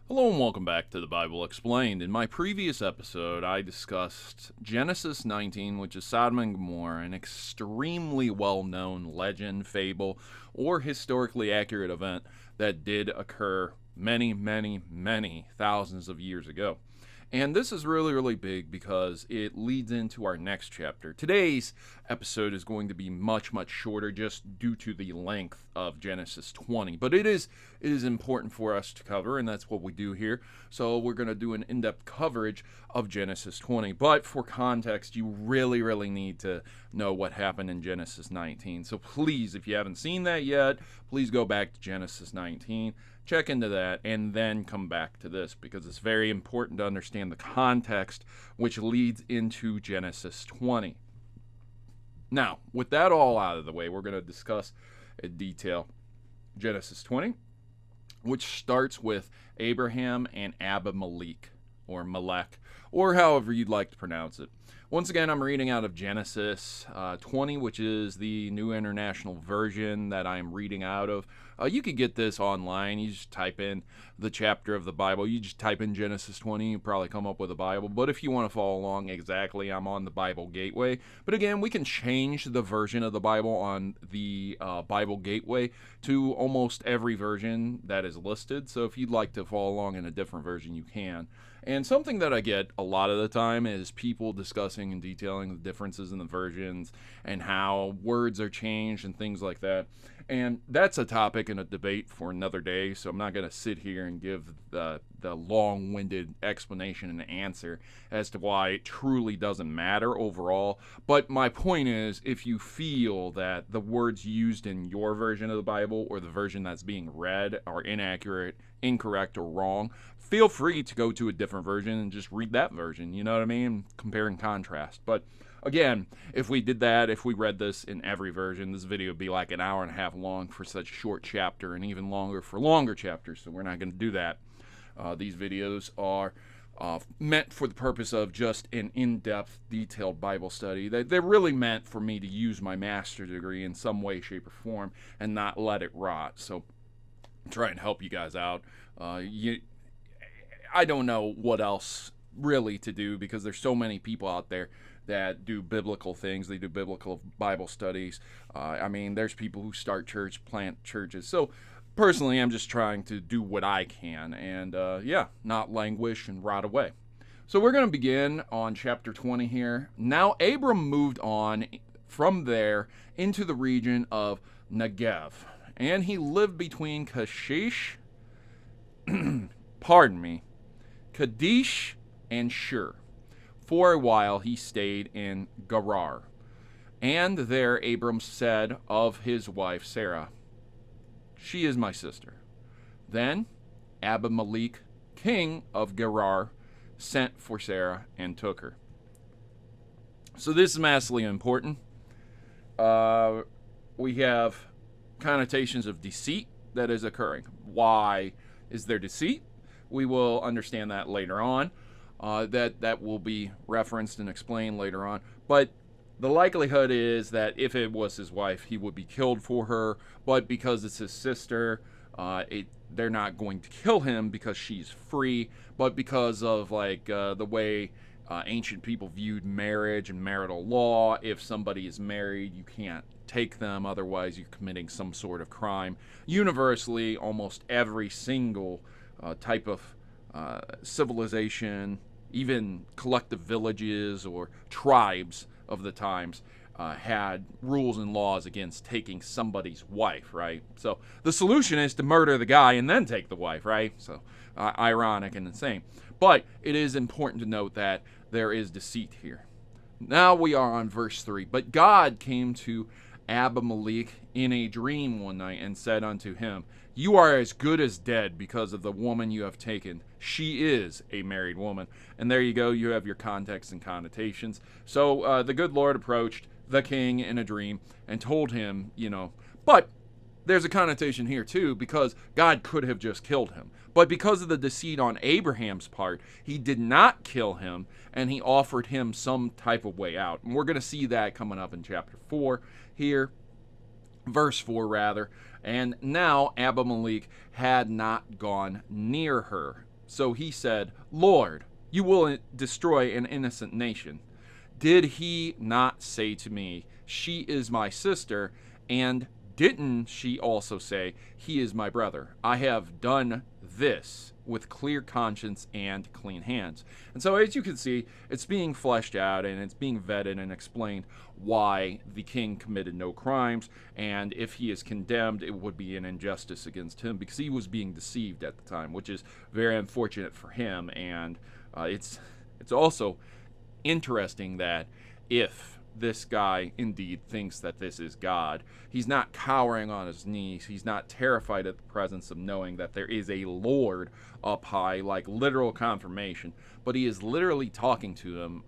Hello and welcome back to the Bible Explained. In my previous episode, I discussed Genesis 19, which is Sodom and Gomorrah, an extremely well-known legend, fable, or historically accurate event that did occur many thousands of years ago. And this is really big because it leads into our next chapter. Today's episode is going to be much shorter just due to the length of Genesis 20. But it is important for us to cover, and that's what we do here. So we're going to do an in-depth coverage of Genesis 20. But for context, you really need to know what happened in Genesis 19. So please, if you haven't seen that yet, please go back to Genesis 19. Check into that and then come back to this because it's very important to understand the context which leads into Genesis 20. Now, with that all out of the way, we're going to discuss in detail Genesis 20, which starts with Abraham and Abimelek, or Melech, or however you'd like to pronounce it. Once again, I'm reading out of Genesis 20, which is the New International Version that I'm reading out of. You could get this online. You just type in the chapter of the Bible. You just type in Genesis 20, you probably come up with a Bible. But if you want to follow along exactly, I'm on the Bible Gateway. But again, we can change the version of the Bible on the Bible Gateway to almost every version that is listed. So if you'd like to follow along in a different version, you can. And something that I get a lot of the time is people discussing and detailing the differences in the versions and how words are changed and things like that. And that's a topic and a debate for another day, so I'm not going to sit here and give the long-winded explanation and answer as to why it truly doesn't matter overall. But my point is, if you feel that the words used in your version of the Bible or the version that's being read are inaccurate, incorrect, or wrong, feel free to go to a different version and just read that version, you know what I mean? Compare and contrast. But again, if we did that, if we read this in every version, this video would be like an hour and a half long for such a short chapter and even longer for longer chapters, so we're not going to do that. These videos are meant for the purpose of just an in-depth, detailed Bible study. They're really meant for me to use my master's degree in some way, shape, or form and not let it rot. So try and help you guys out. I don't know what else really to do because there's so many people out there that do biblical things. They do biblical Bible studies. There's people who start church, plant churches. So personally, I'm just trying to do what I can and, not languish and rot away. So we're going to begin on chapter 20 here. Now Abram moved on from there into the region of Negev, and he lived between Kadesh and Shur. For a while he stayed in Gerar. And there Abram said of his wife Sarah, "She is my sister." Then Abimelek, king of Gerar, sent for Sarah and took her. So this is massively important. We have connotations of deceit that is occurring. Why is there deceit? We will understand that later on. That will be referenced and explained later on. But the likelihood is that if it was his wife, he would be killed for her. But because it's his sister, they're not going to kill him because she's free. But because of the way ancient people viewed marriage and marital law, if somebody is married, you can't take them. Otherwise, you're committing some sort of crime. Universally, almost every single type of civilization, even collective villages or tribes of the times, had rules and laws against taking somebody's wife, right? So the solution is to murder the guy and then take the wife, right? So ironic and insane. But it is important to note that there is deceit here. Now we are on verse 3. But God came to Abimelek in a dream one night and said unto him, "You are as good as dead because of the woman you have taken. She is a married woman." And there you go. You have your context and connotations. So the good Lord approached the king in a dream and told him, but there's a connotation here too, because God could have just killed him. But because of the deceit on Abraham's part, he did not kill him, and he offered him some type of way out. And we're going to see that coming up in chapter 4 here, verse 4 rather. And now Abimelek had not gone near her, So he said, Lord, you will destroy an innocent nation. Did he not say to me, she is my sister, and didn't she also say, he is my brother? I have done this with clear conscience and clean hands. And so, as you can see, it's being fleshed out and it's being vetted and explained why the king committed no crimes, and if he is condemned, it would be an injustice against him because he was being deceived at the time, which is very unfortunate for him. And it's also interesting that if this guy indeed thinks that this is God, he's not cowering on his knees. He's not terrified at the presence of knowing that there is a Lord up high, like literal confirmation, but he is literally talking to them,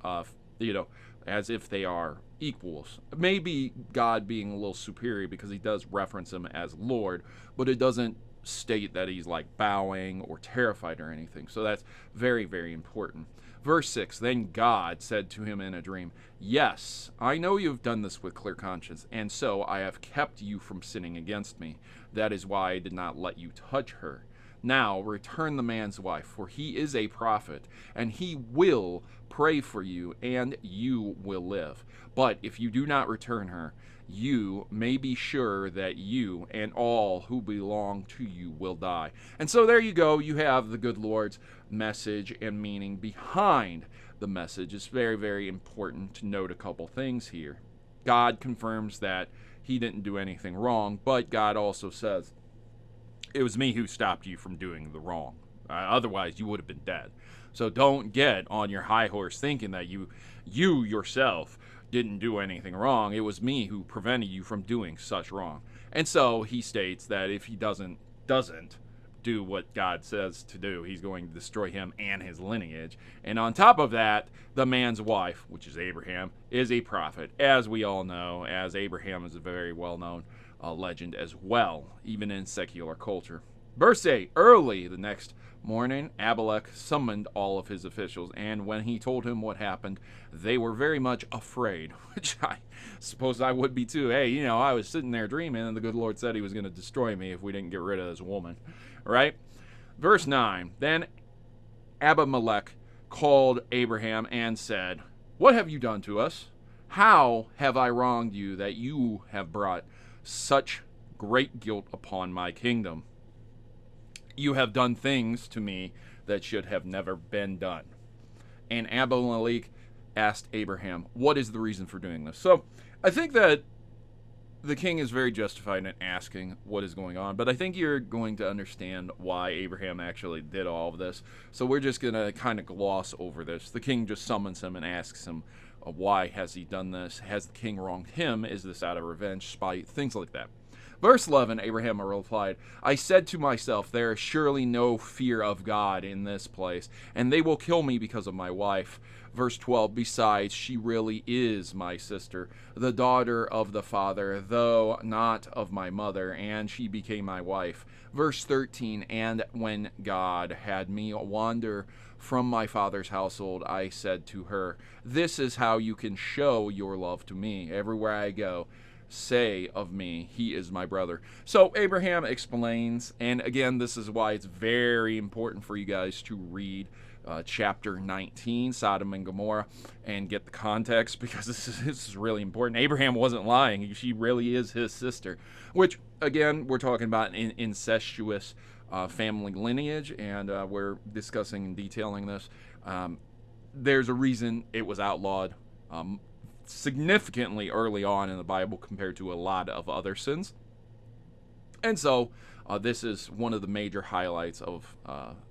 as if they are equals. Maybe God being a little superior because he does reference him as Lord, but it doesn't state that he's like bowing or terrified or anything. So that's very, very important. Verse 6, then God said to him in a dream, yes, I know you have done this with clear conscience, and so I have kept you from sinning against me. That is why I did not let you touch her. Now return the man's wife, for he is a prophet, and he will pray for you, and you will live. But if you do not return her, you may be sure that you and all who belong to you will die. And so there you go. You have the good Lord's message and meaning behind the message. It's very, very important to note a couple things here. God confirms that he didn't do anything wrong, but God also says, it was me who stopped you from doing the wrong. Otherwise, you would have been dead. So don't get on your high horse thinking that you yourself didn't do anything wrong. It was me who prevented you from doing such wrong. And so he states that if he doesn't do what God says to do, he's going to destroy him and his lineage. And on top of that, the man's wife, which is Abraham, is a prophet, as we all know, as Abraham is a very well-known legend as well, even in secular culture. Verse 8, early the next morning, Abimelek summoned all of his officials, and when he told him what happened, they were very much afraid, which I suppose I would be too. Hey, I was sitting there dreaming, and the good Lord said he was going to destroy me if we didn't get rid of this woman, right? Verse 9, then Abimelek called Abraham and said, what have you done to us? How have I wronged you that you have brought such great guilt upon my kingdom? You have done things to me that should have never been done. And Abimelek asked Abraham, what is the reason for doing this? So I think that the king is very justified in asking what is going on, but I think you're going to understand why Abraham actually did all of this. So we're just going to kind of gloss over this. The king just summons him and asks him, why has he done this? Has the king wronged him? Is this out of revenge, spite, things like that? Verse 11, Abraham replied, I said to myself, there is surely no fear of God in this place, and they will kill me because of my wife. Verse 12, besides, she really is my sister, the daughter of the father, though not of my mother, and she became my wife. Verse 13, and when God had me wander from my father's household, I said to her, this is how you can show your love to me. Everywhere I go, say of me, he is my brother. So Abraham explains, and again, this is why it's very important for you guys to read chapter 19, Sodom and Gomorrah, and get the context, because this is really important. Abraham wasn't lying. She really is his sister, which, again, we're talking about an incestuous family lineage, and we're discussing and detailing this. There's a reason it was outlawed significantly early on in the Bible compared to a lot of other sins. And so this is one of the major highlights of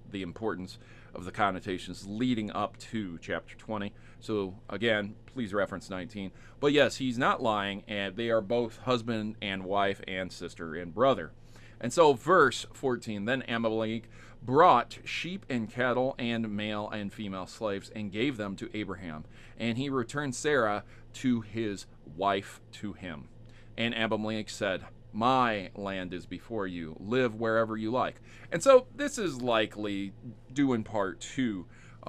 the importance of the connotations leading up to chapter 20. So again, please reference 19. But yes, he's not lying, and they are both husband and wife and sister and brother. And so verse 14, then Abimelek brought sheep and cattle and male and female slaves and gave them to Abraham. And he returned Sarah to his wife to him. And Abimelek said, my land is before you. Live wherever you like. And so this is likely due in part to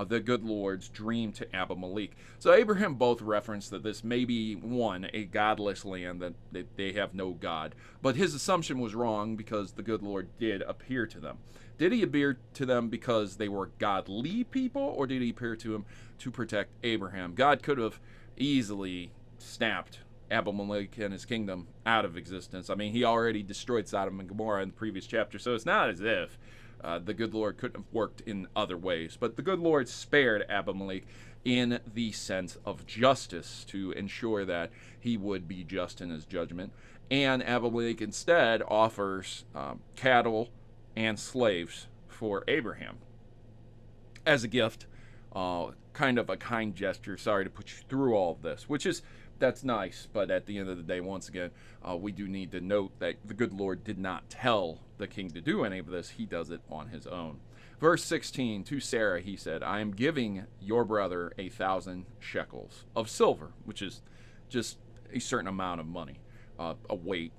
the good Lord's dream to Abimelek. So Abraham both referenced that this may be, one, a godless land, that they have no God. But his assumption was wrong because the good Lord did appear to them. Did he appear to them because they were godly people, or did he appear to them to protect Abraham? God could have easily snapped Abimelek and his kingdom out of existence. I mean, he already destroyed Sodom and Gomorrah in the previous chapter, so it's not as if the good Lord couldn't have worked in other ways. But the good Lord spared Abimelek in the sense of justice, to ensure that he would be just in his judgment. And Abimelek instead offers cattle and slaves for Abraham as a gift, kind of a kind gesture. Sorry to put you through all of this, that's nice, but at the end of the day, once again, we do need to note that the good Lord did not tell the king to do any of this. He does it on his own. Verse 16, to Sarah he said, I am giving your brother 1,000 shekels of silver, which is just a certain amount of money, a weight,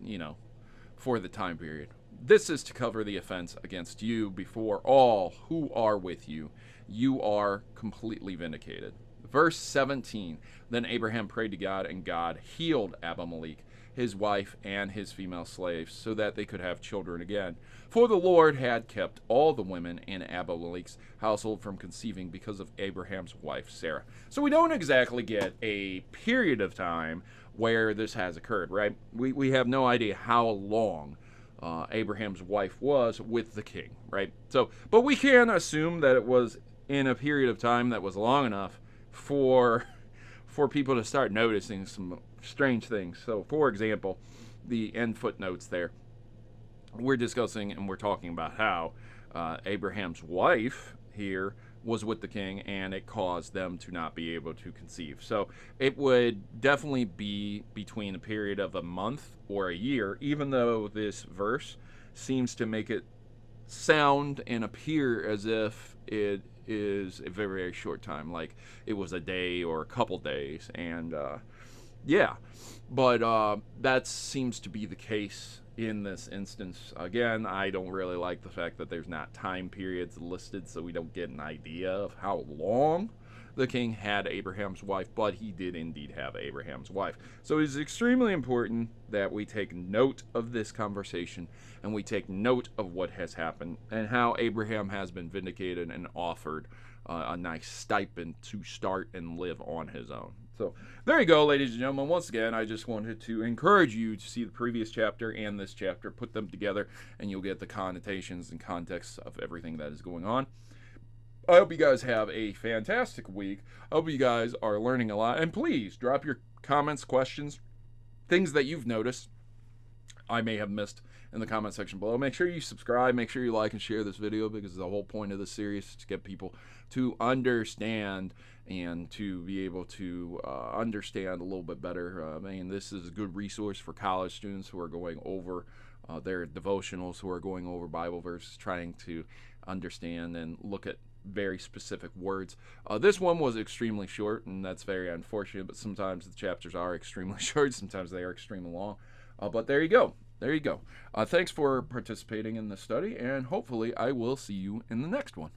for the time period. This is to cover the offense against you before all who are with you. You are completely vindicated. Verse 17, then Abraham prayed to God, and God healed Abimelek, his wife, and his female slaves, so that they could have children again. For the Lord had kept all the women in Abimelek's household from conceiving because of Abraham's wife, Sarah. So we don't exactly get a period of time where this has occurred, right? We have no idea how long Abraham's wife was with the king, right? So, but we can assume that it was in a period of time that was long enough for people to start noticing some strange things. So, for example, the end footnotes there, we're discussing and we're talking about how Abraham's wife here was with the king, and it caused them to not be able to conceive. So it would definitely be between a period of a month or a year, even though this verse seems to make it sound and appear as if it is a very, very short time, like it was a day or a couple days. And but that seems to be the case in this instance. Again, I don't really like the fact that there's not time periods listed, so we don't get an idea of how long the king had Abraham's wife, but he did indeed have Abraham's wife. So it is extremely important that we take note of this conversation, and we take note of what has happened and how Abraham has been vindicated and offered a nice stipend to start and live on his own. So there you go, ladies and gentlemen. Once again, I just wanted to encourage you to see the previous chapter and this chapter, put them together, and you'll get the connotations and context of everything that is going on. I hope you guys have a fantastic week. I hope you guys are learning a lot. And please drop your comments, questions, things that you've noticed I may have missed in the comment section below. Make sure you subscribe. Make sure you like and share this video, because the whole point of this series is to get people to understand and to be able to understand a little bit better. I mean, this is a good resource for college students who are going over their devotionals, who are going over Bible verses, trying to understand and look at very specific words. This one was extremely short, and that's very unfortunate, but sometimes the chapters are extremely short, sometimes they are extremely long. But there you go. There you go. Thanks for participating in this study, and hopefully I will see you in the next one.